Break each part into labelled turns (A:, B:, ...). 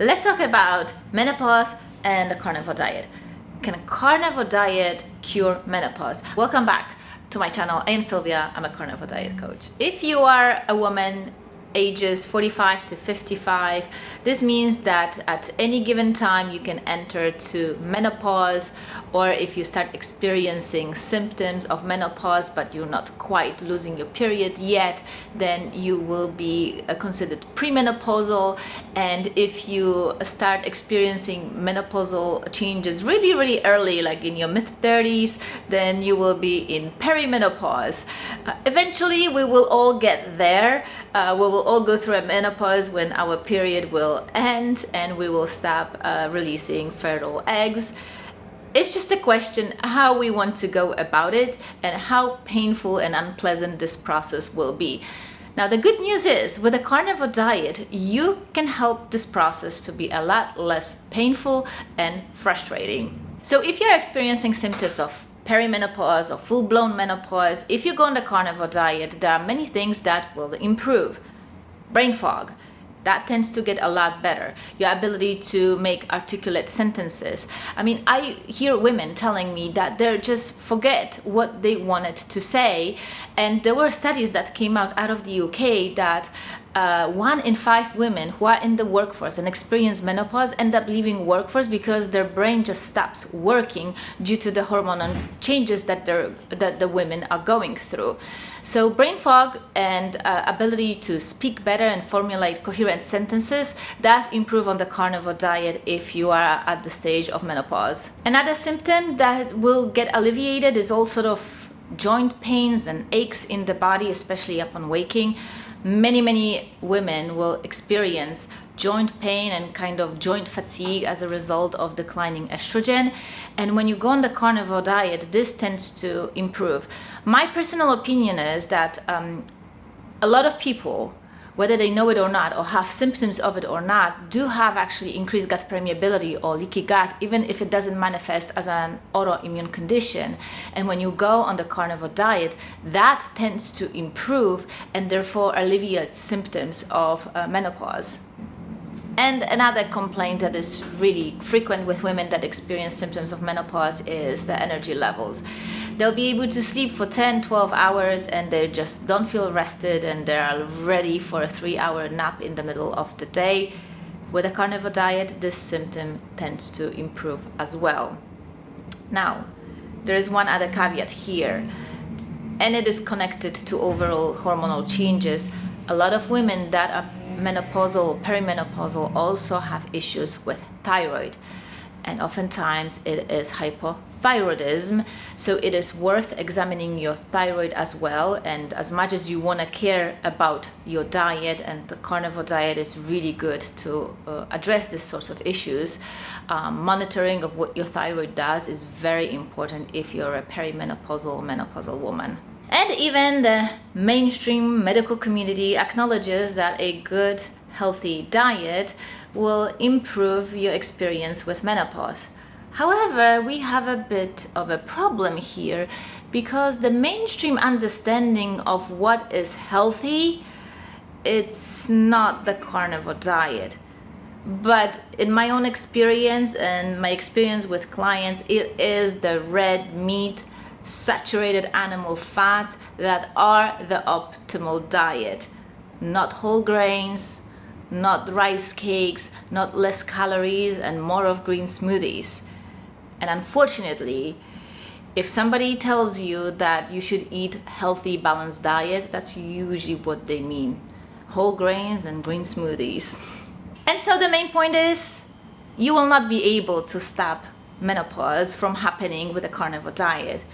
A: Let's talk about menopause and the carnivore diet. Can a carnivore diet cure menopause? Welcome back to my channel. I am Sylvia. I'm a carnivore diet coach. If you are a woman ages 45 to 55, this means that at any given time you can enter to menopause, or if you start experiencing symptoms of menopause but you're not quite losing your period yet, then you will be considered premenopausal. And if you start experiencing menopausal changes really early, like in your mid-30s, then you will be in perimenopause. Eventually we will all get there. We will all go through a menopause when our period will end and we will stop releasing fertile eggs. It's just a question how we want to go about it and how painful and unpleasant this process will be. Now, the good news is with a carnivore diet, you can help this process to be a lot less painful and frustrating. So if you're experiencing symptoms of perimenopause or full-blown menopause, if you go on the carnivore diet, there are many things that will improve. Brain fog, that tends to get a lot better. Your ability to make articulate sentences. I mean, I hear women telling me that they just forget what they wanted to say. And there were studies that came out of the UK that 1 in 5 women who are in the workforce and experience menopause end up leaving workforce because their brain just stops working due to the hormonal changes that the women are going through. So brain fog and ability to speak better and formulate coherent sentences does improve on the carnivore diet if you are at the stage of menopause. Another symptom that will get alleviated is all sort of joint pains and aches in the body, especially upon waking. Many women will experience joint pain and kind of joint fatigue as a result of declining estrogen. And when you go on the carnivore diet, this tends to improve. My personal opinion is that a lot of people, whether they know it or not, or have symptoms of it or not, do have actually increased gut permeability or leaky gut, even if it doesn't manifest as an autoimmune condition. And when you go on the carnivore diet, that tends to improve and therefore alleviate symptoms of menopause. And another complaint that is really frequent with women that experience symptoms of menopause is the energy levels. They'll be able to sleep for 10, 12 hours and they just don't feel rested and they're ready for a 3-hour nap in the middle of the day. With a carnivore diet, this symptom tends to improve as well. Now, there is one other caveat here, and it is connected to overall hormonal changes. A lot of women that are menopausal, perimenopausal also have issues with thyroid. And oftentimes it is hypothyroidism, so it is worth examining your thyroid as well. And as much as you want to care about your diet, and the carnivore diet is really good to address this sorts of issues, monitoring of what your thyroid does is very important if you're a perimenopausal, menopausal woman. And even the mainstream medical community acknowledges that a good, healthy diet will improve your experience with menopause. However, we have a bit of a problem here because the mainstream understanding of what is healthy, it's not the carnivore diet. But in my own experience and my experience with clients, it is the red meat, saturated animal fats that are the optimal diet. Not whole grains, not rice cakes, not less calories and more of green smoothies. And unfortunately, if somebody tells you that you should eat healthy, balanced diet, that's usually what they mean. Whole grains and green smoothies. And so the main point is, you will not be able to stop menopause from happening with a carnivore diet,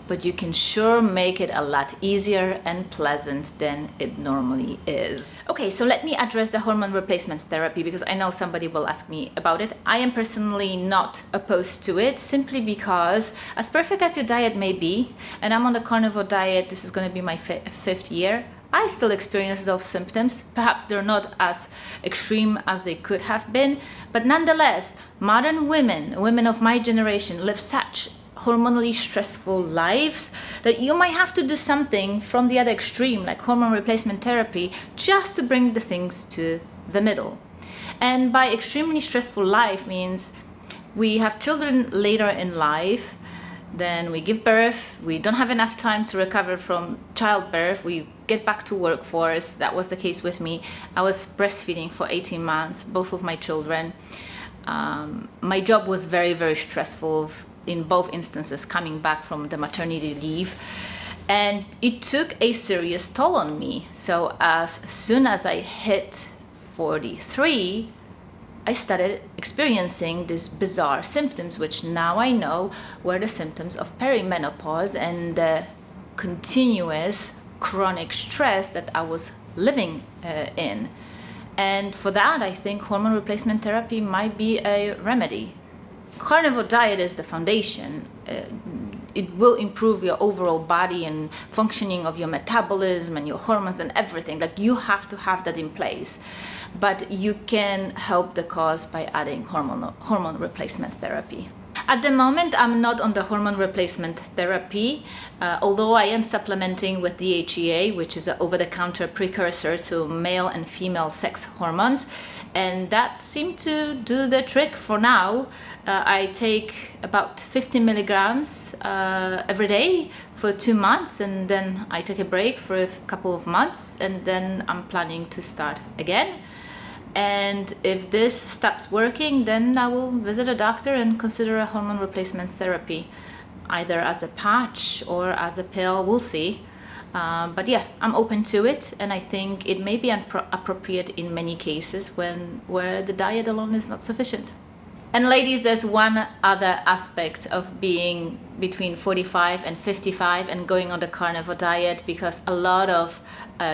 A: but you can sure make it a lot easier and pleasant than it normally is. Okay, so let me address the hormone replacement therapy because I know somebody will ask me about it. I am personally not opposed to it simply because, as perfect as your diet may be, and I'm on the carnivore diet, this is going to be my 5th year, I still experience those symptoms. Perhaps they're not as extreme as they could have been, but nonetheless, modern women of my generation live such hormonally stressful lives that you might have to do something from the other extreme, like hormone replacement therapy, just to bring the things to the middle. And by extremely stressful life means we have children later in life, then we give birth, we don't have enough time to recover from childbirth, we get back to workforce. That was the case with me. I was breastfeeding for 18 months, both of my children. My job was very, very stressful in both instances, coming back from the maternity leave. And it took a serious toll on me. So as soon as I hit 43, I started experiencing these bizarre symptoms, which now I know were the symptoms of perimenopause and the continuous chronic stress that I was living in. And for that, I think hormone replacement therapy might be a remedy. Carnivore diet is the foundation. It will improve your overall body and functioning of your metabolism and your hormones and everything. Like, you have to have that in place. But you can help the cause by adding hormone replacement therapy. At the moment, I'm not on the hormone replacement therapy, although I am supplementing with DHEA, which is an over-the-counter precursor to male and female sex hormones. And that seemed to do the trick for now. I take about 50 milligrams every day for 2 months, and then I take a break for a couple of months, and then I'm planning to start again. And if this stops working, then I will visit a doctor and consider a hormone replacement therapy, either as a patch or as a pill. We'll see. But yeah, I'm open to it, and I think it may be appropriate in many cases where the diet alone is not sufficient. And ladies, there's one other aspect of being between 45 and 55 and going on the carnivore diet, because a lot of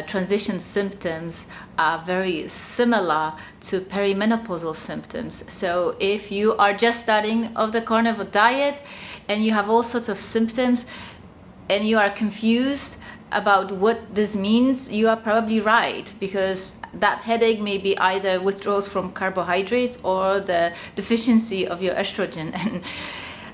A: transition symptoms are very similar to perimenopausal symptoms. So if you are just starting off the carnivore diet and you have all sorts of symptoms and you are confused about what this means, you are probably right, because that headache may be either withdrawals from carbohydrates or the deficiency of your estrogen. And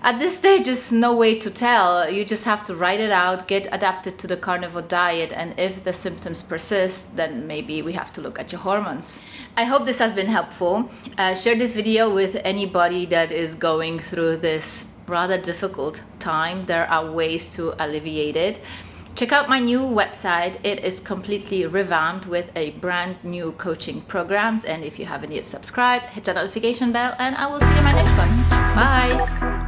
A: at this stage, there's no way to tell. You just have to write it out, get adapted to the carnivore diet, and if the symptoms persist, then maybe we have to look at your hormones. I hope this has been helpful. Share this video with anybody that is going through this rather difficult time. There are ways to alleviate it. Check out my new website. It is completely revamped with a brand new coaching programs. And if you haven't yet subscribed, hit the notification bell, and I will see you in my next one. Bye.